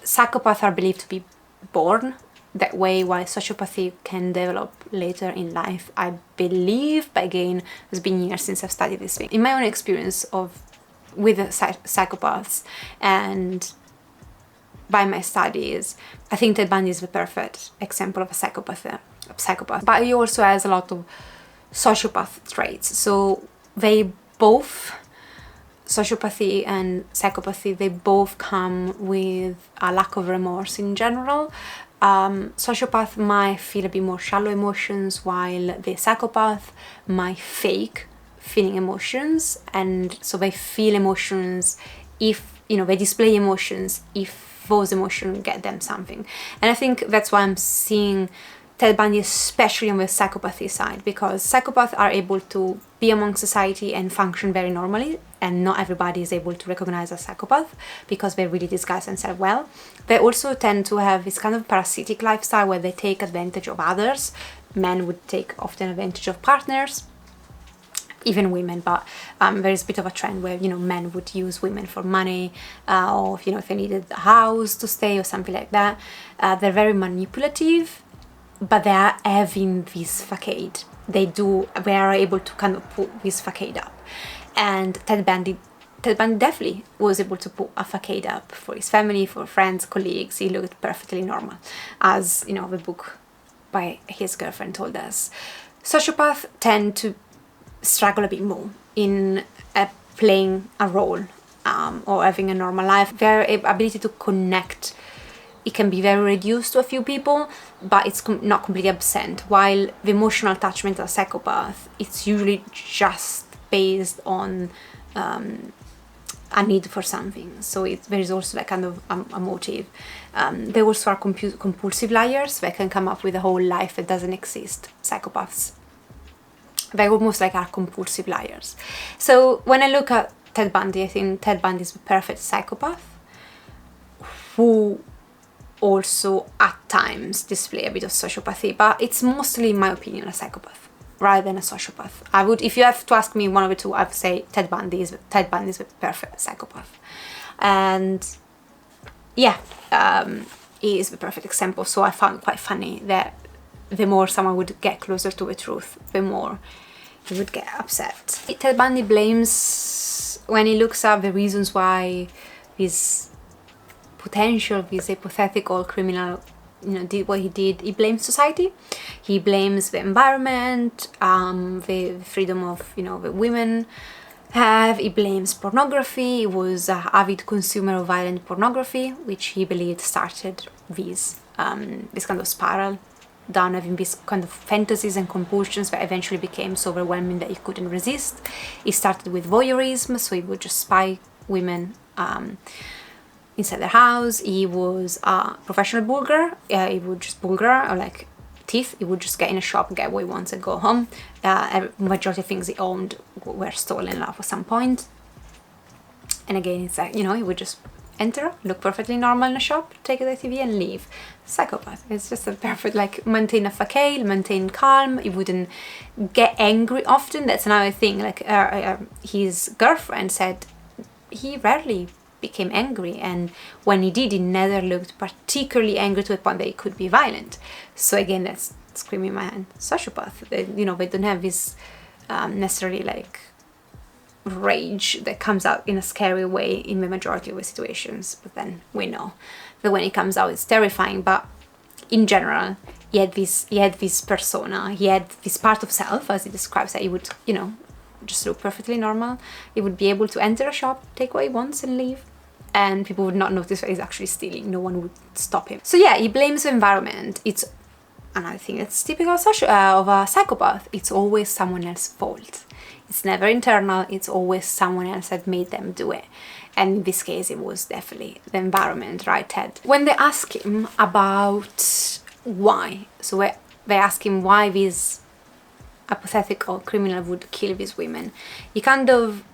psychopaths are believed to be born that way, while sociopathy can develop later in life, I believe. But again, it's been years since I've studied this thing. In my own experience with psychopaths and by my studies, I think Ted Bundy is the perfect example of a psychopath. But he also has a lot of sociopath traits. So they both, sociopathy and psychopathy, they both come with a lack of remorse in general. Sociopath might feel a bit more shallow emotions, while the psychopath might fake feeling emotions, and so they feel emotions if, you know, they display emotions if those emotions get them something. And I think that's why I'm seeing Ted Bundy especially on the psychopathy side, because psychopaths are able to be among society and function very normally, and not everybody is able to recognize a psychopath because they really disguise themselves well. They also tend to have this kind of parasitic lifestyle where they take advantage of others. Men would take often advantage of partners, even women, but there is a bit of a trend where, you know, men would use women for money, or, you know, if they needed a house to stay or something like that. They're very manipulative, but they are having this facade. They are able to kind of put this facade up. And Ted Bundy definitely was able to put a facade up for his family, for friends, colleagues. He looked perfectly normal, as, you know, the book by his girlfriend told us. Sociopaths tend to struggle a bit more in playing a role or having a normal life. Their ability to connect, it can be very reduced to a few people, but it's not completely absent. While the emotional attachment of a psychopath, it's usually just based on a need for something. So there is also like kind of a motive. They also are compulsive liars. They can come up with a whole life that doesn't exist. Psychopaths. They almost like are compulsive liars. So when I look at Ted Bundy, I think Ted Bundy is the perfect psychopath who also at times display a bit of sociopathy, but it's mostly, in my opinion, a psychopath rather than a sociopath. I would, if you have to ask me one of the two, I would say Ted Bundy is the perfect psychopath. And yeah, he is the perfect example. So I found it quite funny that the more someone would get closer to the truth, the more he would get upset. Ted Bundy blames, when he looks at the reasons why this hypothetical criminal, did what he did, he blames society. He blames the environment, the freedom of, the women have. He blames pornography. He was an avid consumer of violent pornography, which he believed started this kind of spiral down, having these kind of fantasies and compulsions that eventually became so overwhelming that he couldn't resist. He started with voyeurism, so he would just spy women inside their house. He was a professional burglar. He would just burglar, or like thief. He would just get in a shop, get what he wants and go home. Majority of things he owned were stolen at some point. And again, it's like, he would just enter, look perfectly normal in a shop, take the TV and leave. Psychopath. It's just a perfect, like, maintain a facade, maintain calm. He wouldn't get angry often. That's another thing. Like his girlfriend said he rarely became angry, and when he did, he never looked particularly angry to the point that he could be violent. So again, that's screaming in my hand. Sociopath. They don't have this necessarily like rage that comes out in a scary way in the majority of the situations, but then we know that when it comes out it's terrifying. But in general, he had this persona, he had this part of self, as he describes, that he would just look perfectly normal. He would be able to enter a shop, take what he wants and leave, and people would not notice that he's actually stealing. No one would stop him. So yeah, he blames the environment. It's another thing that's typical of a psychopath. It's always someone else's fault. It's never internal. It's always someone else that made them do it. And in this case, it was definitely the environment, right, Ted? When they ask him about why, so they ask him why this hypothetical criminal would kill these women, he kind of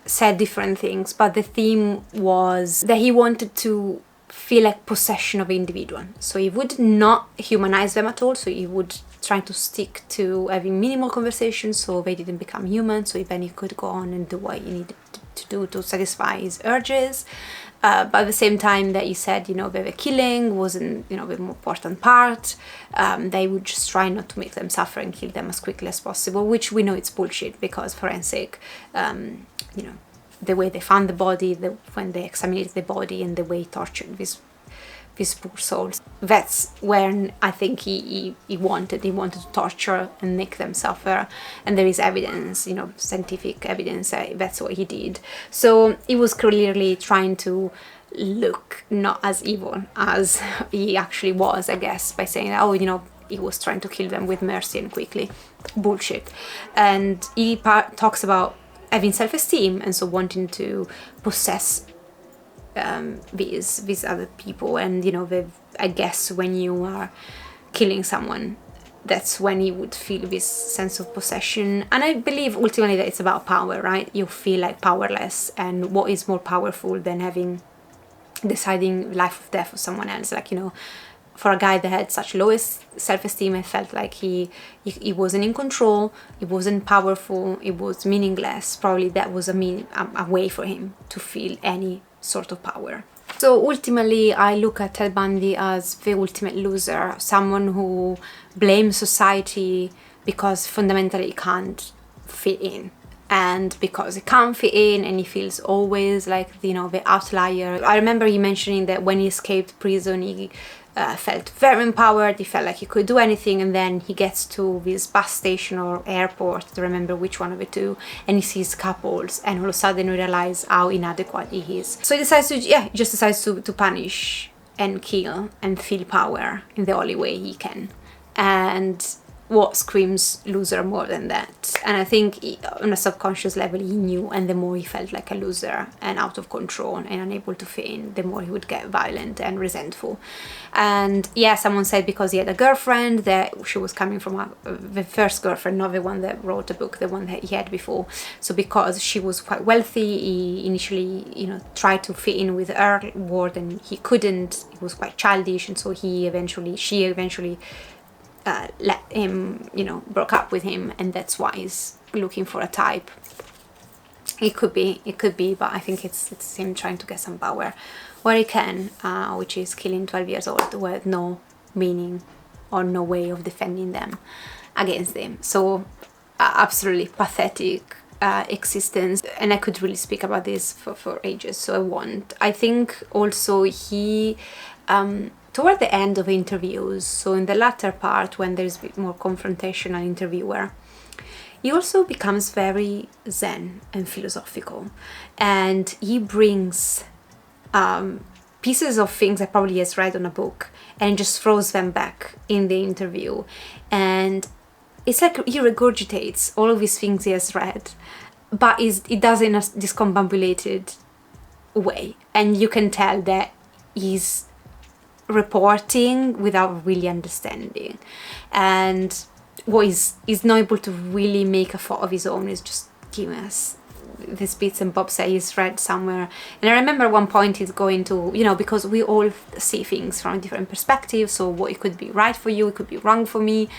said different things, but the theme was that he wanted to feel like possession of the individual. So he would not humanize them at all. So he would try to stick to having minimal conversations so they didn't become human. So then he could go on and do what he needed to do to satisfy his urges. But at the same time that he said, that the killing wasn't, the more important part. They would just try not to make them suffer and kill them as quickly as possible, which we know it's bullshit, because forensic, the way they found the body, when they examined the body, and the way he tortured these poor souls. That's when I think he wanted to torture and make them suffer. And there is evidence, scientific evidence that that's what he did. So he was clearly trying to look not as evil as he actually was, I guess, by saying, he was trying to kill them with mercy and quickly. Bullshit. And he talks about having self-esteem, and so wanting to possess these other people. And I guess when you are killing someone, that's when you would feel this sense of possession. And I believe ultimately that it's about power, right? You feel like powerless, and what is more powerful than deciding life or death of someone else? Like, for a guy that had such low self-esteem, I felt like he wasn't in control, he wasn't powerful, it was meaningless. Probably that was a way for him to feel any sort of power. So ultimately, I look at Ted Bundy as the ultimate loser, someone who blames society because fundamentally he can't fit in. And because he can't fit in, and he feels always like, the outlier. I remember he mentioning that when he escaped prison, he felt very empowered, he felt like he could do anything, and then he gets to this bus station or airport, to remember which one of the two, and he sees couples, and all of a sudden he realizes how inadequate he is. So he just decides to punish and kill and feel power in the only way he can. And what screams loser more than that. And I think on a subconscious level he knew, and the more he felt like a loser and out of control and unable to fit in, the more he would get violent and resentful. And yeah, someone said because he had a girlfriend, that she was coming from the first girlfriend, not the one that wrote the book, the one that he had before. So because she was quite wealthy, he initially, you know, tried to fit in with her world and he couldn't. He was quite childish, and so she eventually let him, you know, broke up with him, and that's why he's looking for a type. It could be, but I think it's him trying to get some power where he can, which is killing 12 years old with no meaning or no way of defending them against them. So absolutely pathetic existence, and I could really speak about this for ages, so I won't. I think also he toward the end of interviews, so in the latter part when there's a bit more confrontational interviewer, he also becomes very zen and philosophical, and he brings pieces of things that probably he has read on a book and just throws them back in the interview, and it's like he regurgitates all of these things he has read, but it does it in a discombobulated way, and you can tell that he's reporting without really understanding, and what he's not able to really make a thought of his own, is just giving us these bits and bobs that he's read somewhere. And I remember at one point he's going to, you know, because we all see things from different perspectives, so what it could be right for you, it could be wrong for me,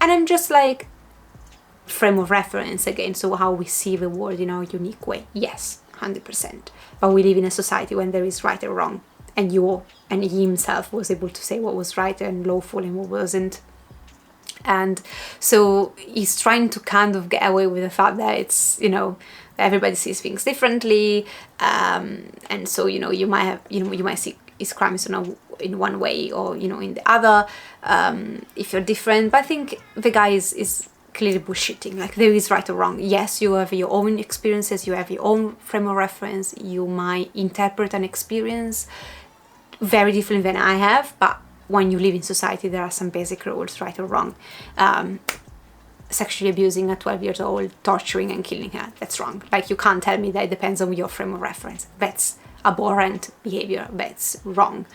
and I'm just like, frame of reference again, so how we see the world in our unique way, yes, 100%, but we live in a society when there is right or wrong, and he himself was able to say what was right and lawful and what wasn't. And so he's trying to kind of get away with the fact that it's, you know, everybody sees things differently, and so, you know, you might see his crimes in one way or, you know, in the other, if you're different. But I think the guy is clearly bullshitting. Like, there is right or wrong. Yes, you have your own experiences, you have your own frame of reference, you might interpret an experience very different than I have, but when you live in society there are some basic rules, right or wrong. Sexually abusing a 12-year-old, torturing and killing her, that's wrong. Like, you can't tell me that it depends on your frame of reference. That's abhorrent behavior, that's wrong.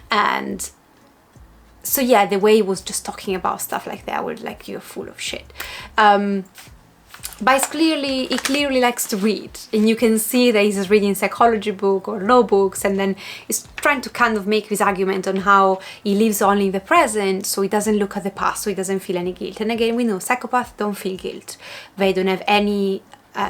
And so yeah, the way he was just talking about stuff like that, I was like, you're full of shit. But he clearly likes to read, and you can see that he's reading psychology book or law books, and then he's trying to kind of make his argument on how he lives only in the present, so he doesn't look at the past, so he doesn't feel any guilt. And again, we know psychopaths don't feel guilt. They don't have any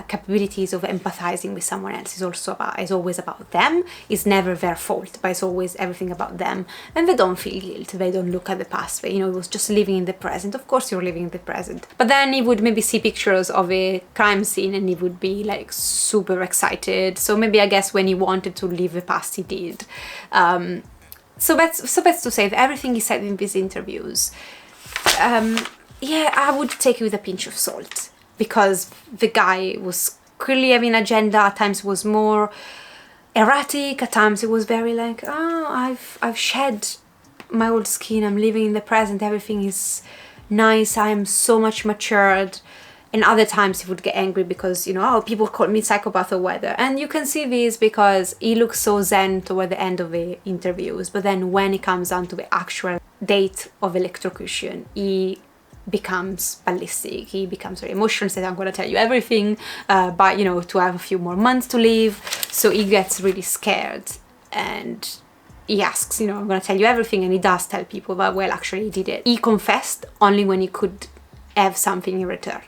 capabilities of empathizing with someone else. It's always about them. It's never their fault, but it's always everything about them. And they don't feel guilt. They don't look at the past. They, you know, it was just living in the present. Of course you're living in the present. But then he would maybe see pictures of a crime scene and he would be like super excited. So maybe, I guess, when he wanted to leave the past, he did. So that's to say that everything he said in these interviews, yeah, I would take it with a pinch of salt, because the guy was clearly having an agenda. At times it was more erratic, at times it was very like, oh, I've shed my old skin, I'm living in the present, everything is nice, I am so much matured. And other times he would get angry because, you know, oh, people call me psychopath or whatever. And you can see this because he looks so zen toward the end of the interviews, but then when it comes down to the actual date of electrocution, he becomes ballistic, he becomes very emotional, says, I'm going to tell you everything, but, you know, to have a few more months to live. So he gets really scared and he asks, you know, I'm going to tell you everything, and he does tell people, but well, actually he did it. He confessed only when he could have something in return.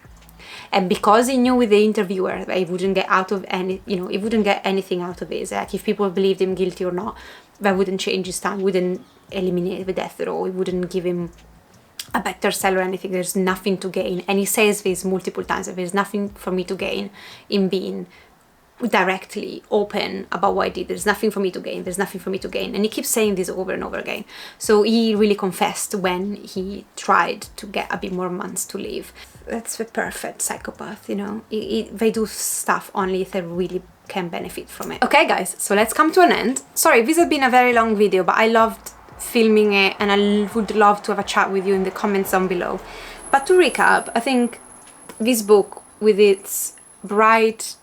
And because he knew with the interviewer that he wouldn't get out of he wouldn't get anything out of it. Like, if people believed him guilty or not, that wouldn't change his time, wouldn't eliminate the death row, it wouldn't give him a better sell or anything. There's nothing to gain. And he says this multiple times, that there's nothing for me to gain in being directly open about what I did. There's nothing for me to gain. There's nothing for me to gain. And he keeps saying this over and over again. So he really confessed when he tried to get a bit more months to live. That's the perfect psychopath, you know. They do stuff only if they really can benefit from it. Okay guys, so let's come to an end. Sorry, this has been a very long video, but I loved filming it and I would love to have a chat with you in the comments down below. But to recap, I think this book, with its bright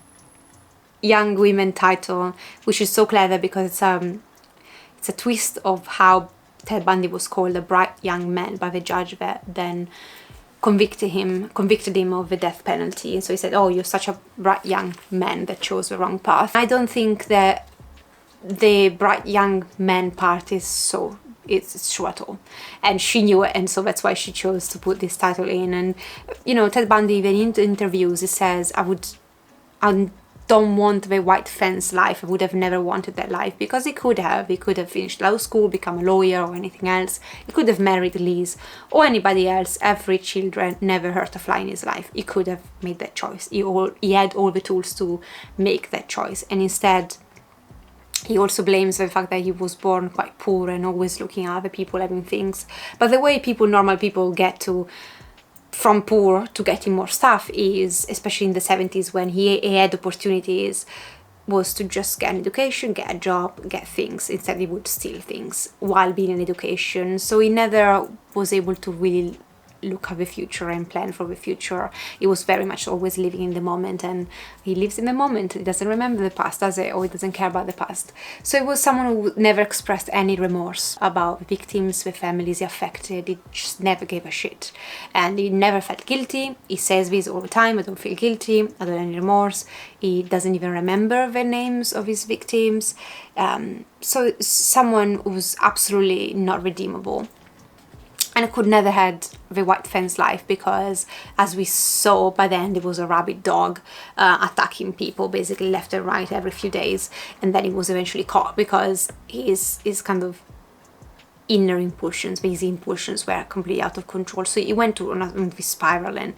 young women title, which is so clever because it's a twist of how Ted Bundy was called a bright young man by the judge that then convicted him of the death penalty. So he said, oh, you're such a bright young man that chose the wrong path. I don't think that the bright young man part is so it's true at all, and she knew it, and so that's why she chose to put this title in. And you know, Ted Bundy, even in interviews, he says, I don't want the white fence life. I would have never wanted that life, because he could have finished law school, become a lawyer or anything else. He could have married Liz or anybody else, have 3 children, never hurt a fly in his life. He could have made that choice. He had all the tools to make that choice, and instead he also blames the fact that he was born quite poor and always looking at other people having things. But the way normal people get to from poor to getting more stuff is, especially in the 70s when he had opportunities, was to just get an education, get a job, get things. Instead he would steal things while being in education. So he never was able to really look at the future and plan for the future. He was very much always living in the moment, and he lives in the moment. He doesn't remember the past, does he? Or he doesn't care about the past. So he was someone who never expressed any remorse about the victims, the families he affected. He just never gave a shit, and he never felt guilty. He says this all the time: I don't feel guilty, I don't have any remorse. He doesn't even remember the names of his victims. So someone who's absolutely not redeemable. And I could never had the white fence life, because as we saw by the end, it was a rabid dog attacking people basically left and right every few days, and then he was eventually caught because his kind of inner impulsions, his impulsions were completely out of control. So he went on this spiral, and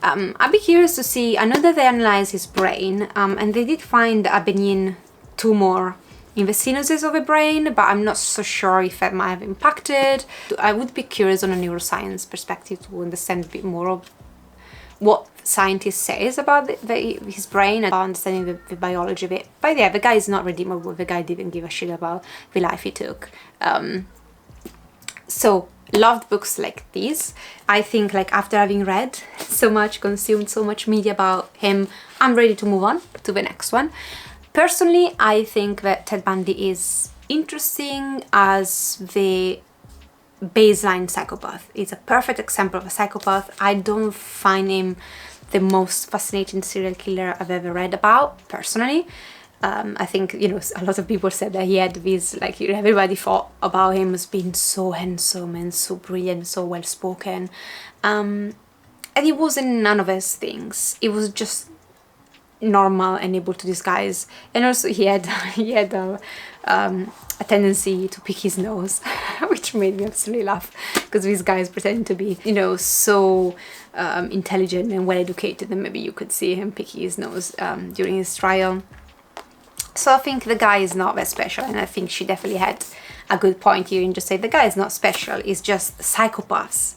I'd be curious to see. I know that they analyzed his brain, and they did find a benign tumor in the sinuses of the brain, but I'm not so sure if that might have impacted. I would be curious on a neuroscience perspective to understand a bit more of what scientists says about his brain and understanding the biology of it. But yeah, the guy is not redeemable. The guy didn't give a shit about the life he took. So loved books like these. I think, like, after having read so much, consumed so much media about him, I'm ready to move on to the next one. Personally, I think that Ted Bundy is interesting as the baseline psychopath. He's a perfect example of a psychopath. I don't find him the most fascinating serial killer I've ever read about, personally. I think, you know, a lot of people said that he had this, like, everybody thought about him as being so handsome and so brilliant, so well-spoken. And he wasn't none of those things. He was just normal and able to disguise, and also he had a tendency to pick his nose, which made me absolutely laugh, because these guys pretend to be, you know, so intelligent and well educated, and maybe you could see him picking his nose during his trial. So I think the guy is not that special, and I think she definitely had a good point here in just saying the guy is not special. It's just psychopaths,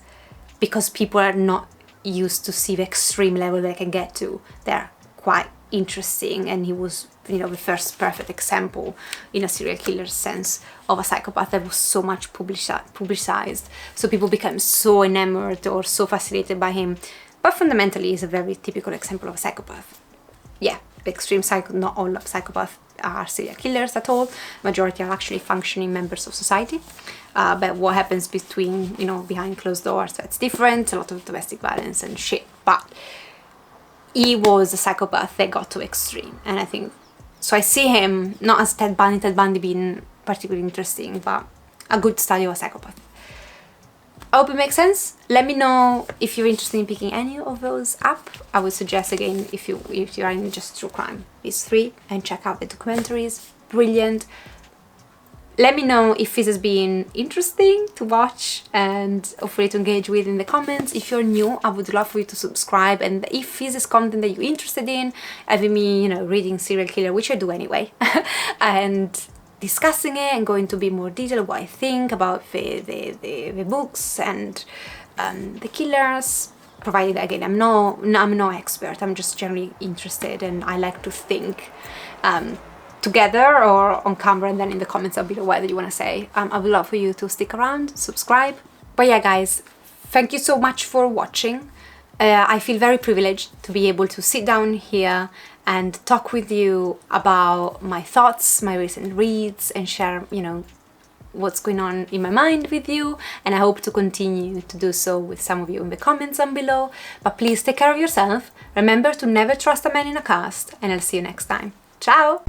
because people are not used to see the extreme level they can get to. They're quite interesting, and he was, you know, the first perfect example in a serial killer sense of a psychopath that was so much publicized, so people became so enamored or so fascinated by him. But fundamentally, he's a very typical example of a psychopath. Yeah, the extreme not all psychopaths are serial killers at all. Majority are actually functioning members of society. But what happens between, you know, behind closed doors, that's different. A lot of domestic violence and shit. But he was a psychopath that got to extreme, and I think so. I see him not as Ted Bundy being particularly interesting, but a good study of a psychopath. I hope it makes sense. Let me know if you're interested in picking any of those up. I would suggest, again, if you're in just true crime, these 3, and check out the documentaries. Brilliant. Let me know if this has been interesting to watch and hopefully to engage with in the comments. If you're new, I would love for you to subscribe, and if this is content that you're interested in, having me, you know, reading serial killer, which I do anyway, and discussing it and going into a bit more detail what I think about the books and the killers, provided, again, I'm no expert, I'm just generally interested, and I like to think together or on camera, and then in the comments down below whatever you want to say. I would love for you to stick around, subscribe. But yeah, guys, Thank you so much for watching. I feel very privileged to be able to sit down here and talk with you about my thoughts, my recent reads, and share, what's going on in my mind with you, and I hope to continue to do so with some of you in the comments down below. But please take care of yourself, remember to never trust a man in a cast, and I'll see you next time. Ciao!